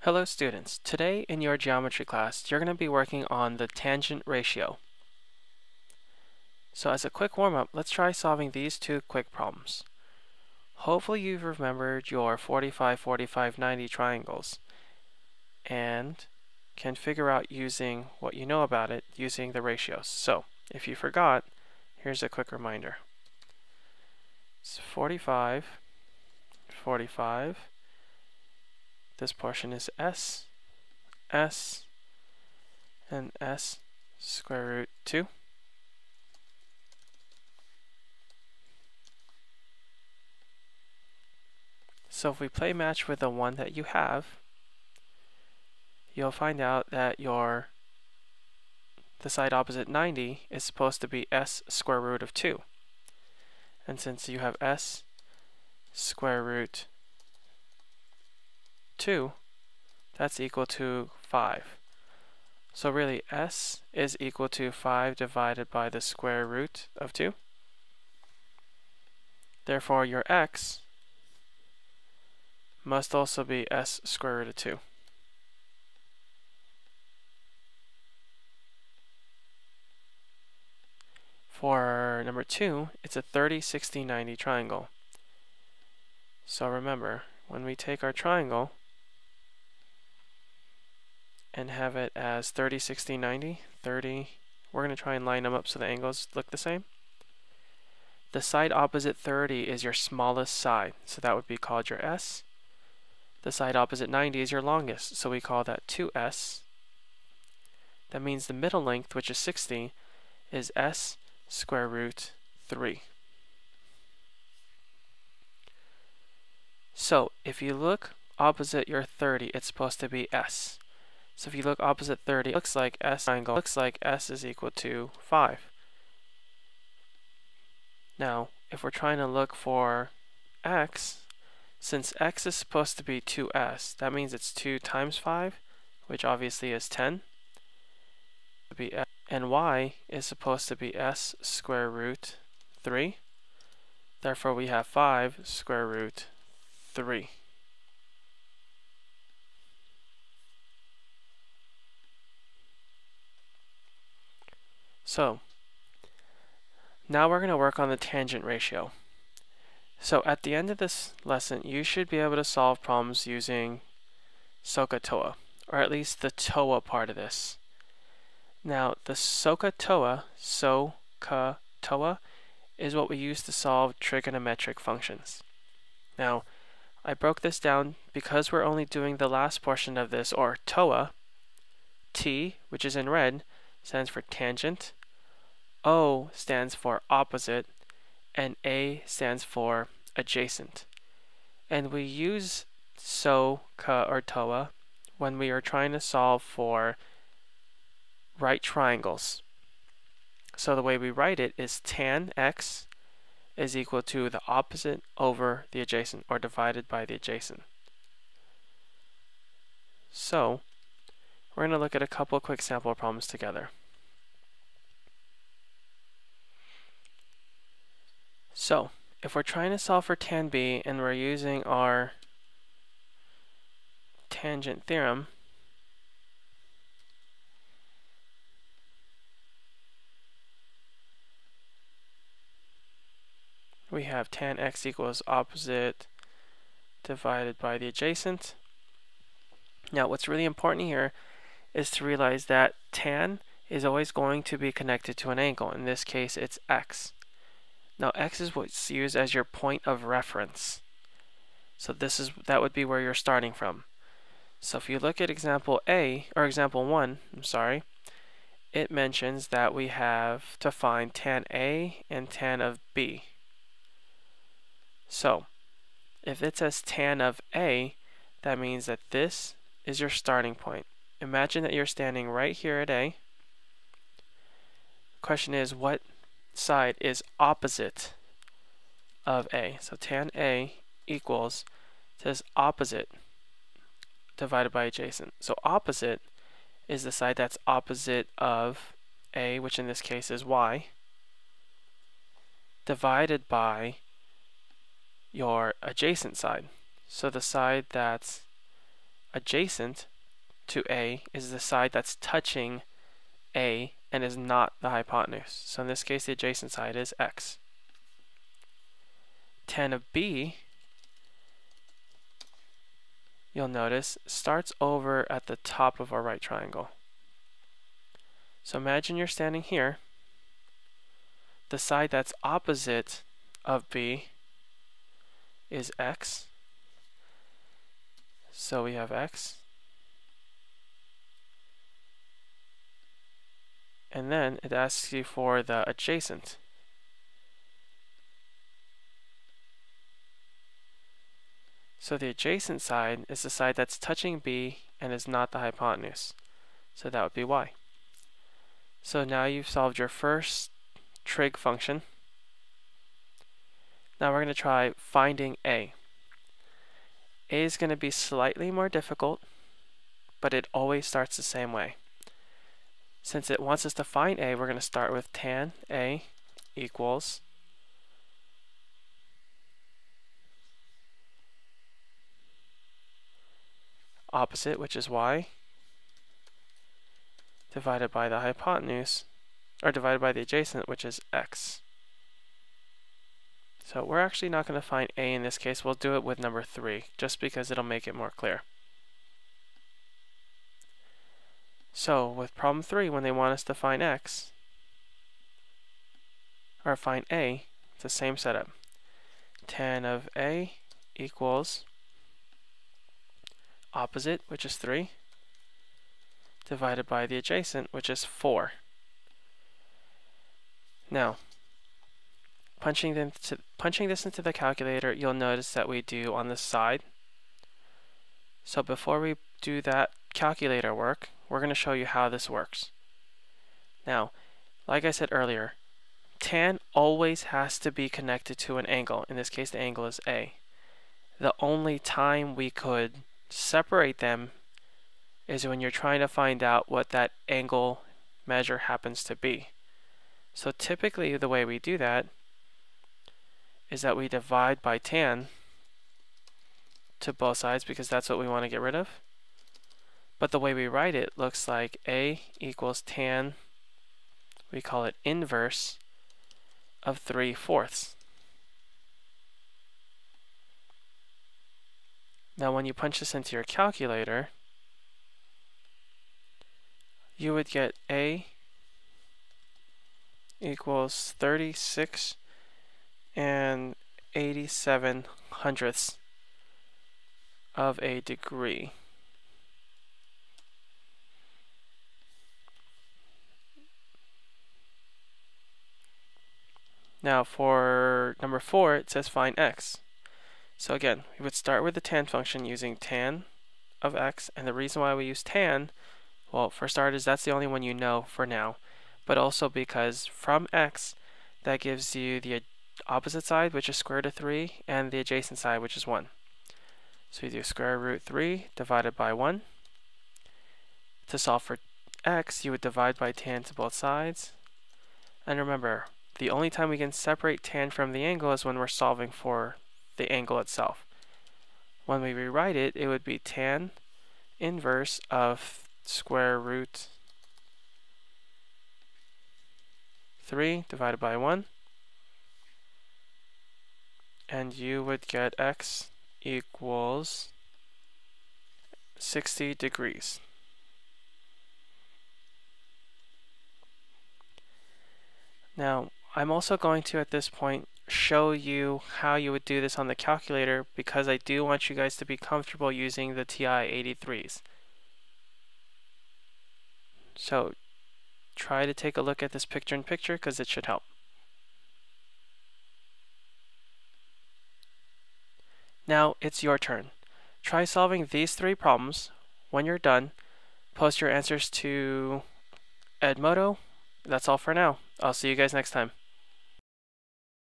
Hello students, today in your geometry class you're going to be working on the tangent ratio. So as a quick warm-up, let's try solving these two quick problems. Hopefully you've remembered your 45, 45, 90 triangles and can figure out using what you know about it using the ratios. So if you forgot, here's a quick reminder. It's 45, 45. This portion is S, S, and S square root 2. So if we play match with the one that you have, you'll find out that the side opposite 90 is supposed to be S square root of 2. And since you have S square root 2, that's equal to 5. So really S is equal to 5 divided by the square root of 2. Therefore your X must also be S square root of 2. For number 2, it's a 30, 60, 90 triangle. So remember, when we take our triangle and have it as 30, 60, 90, 30, we're going to try and line them up so the angles look the same. The side opposite 30 is your smallest side, so that would be called your S. The side opposite 90 is your longest, so we call that 2S. That means the middle length, which is 60, is S square root 3. So if you look opposite your 30, it's supposed to be S. So if you look opposite 30, it looks like S triangle looks like S is equal to 5. Now, if we're trying to look for X, since X is supposed to be 2S, that means it's 2 times 5, which obviously is 10. And Y is supposed to be S square root 3. Therefore, we have 5 square root 3. So, now we're going to work on the tangent ratio. So at the end of this lesson, you should be able to solve problems using SOHCAHTOA, or at least the TOA part of this. Now, the SOHCAHTOA is what we use to solve trigonometric functions. Now, I broke this down because we're only doing the last portion of this, or TOA. T, which is in red, stands for tangent, O stands for opposite, and A stands for adjacent. And we use SOHCA or TOA when we are trying to solve for right triangles. So the way we write it is tan x is equal to the opposite over the adjacent, or divided by the adjacent. So we're going to look at a couple of quick sample problems together. So if we're trying to solve for tan b and we're using our tangent theorem, we have tan x equals opposite divided by the adjacent. Now what's really important here is to realize that tan is always going to be connected to an angle. In this case it's x. Now x is what's used as your point of reference. So that would be where you're starting from. So if you look at example 1, it mentions that we have to find tan A and tan of B. So if it says tan of A, that means that this is your starting point. Imagine that you're standing right here at A. The question is, what side is opposite of A? So tan A equals, says opposite divided by adjacent. So opposite is the side that's opposite of A, which in this case is Y, divided by your adjacent side. So the side that's adjacent to A is the side that's touching A and is not the hypotenuse. So in this case, the adjacent side is x. Tan of B, you'll notice, starts over at the top of our right triangle. So imagine you're standing here. The side that's opposite of B is x. So we have x. And then it asks you for the adjacent. So the adjacent side is the side that's touching B and is not the hypotenuse. So that would be y. So now you've solved your first trig function. Now we're going to try finding A. A is going to be slightly more difficult, but it always starts the same way. Since it wants us to find A, we're going to start with tan A equals opposite, which is y, divided by the hypotenuse, or divided by the adjacent, which is x. So we're actually not going to find A in this case. We'll do it with number 3, just because it'll make it more clear. So with problem 3, when they want us to find x, or find A, it's the same setup. Tan of A equals opposite, which is 3, divided by the adjacent, which is 4. Now, punching this into the calculator, you'll notice that we do on the side. So before we do that calculator work, we're going to show you how this works. Now, like I said earlier, tan always has to be connected to an angle. In this case, the angle is A. The only time we could separate them is when you're trying to find out what that angle measure happens to be. So typically the way we do that is that we divide by tan to both sides because that's what we want to get rid of. But the way we write it looks like A equals tan, we call it inverse, of 3/4. Now when you punch this into your calculator, you would get A equals 36 87/100 of a degree. Now for number 4, it says find x. So again, we would start with the tan function using tan of x, and the reason why we use tan, well, for starters, that's the only one you know for now, but also because from x, that gives you the opposite side, which is square root of 3, and the adjacent side, which is 1. So you do square root 3 divided by 1. To solve for x, you would divide by tan to both sides. And remember, the only time we can separate tan from the angle is when we're solving for the angle itself. When we rewrite it, it would be tan inverse of square root 3 divided by 1. And you would get x equals 60 degrees. Now, I'm also going to, at this point, show you how you would do this on the calculator because I do want you guys to be comfortable using the TI-83s. So, try to take a look at this picture-in-picture because it should help. Now, it's your turn. Try solving these 3 problems. When you're done, post your answers to Edmodo. That's all for now. I'll see you guys next time.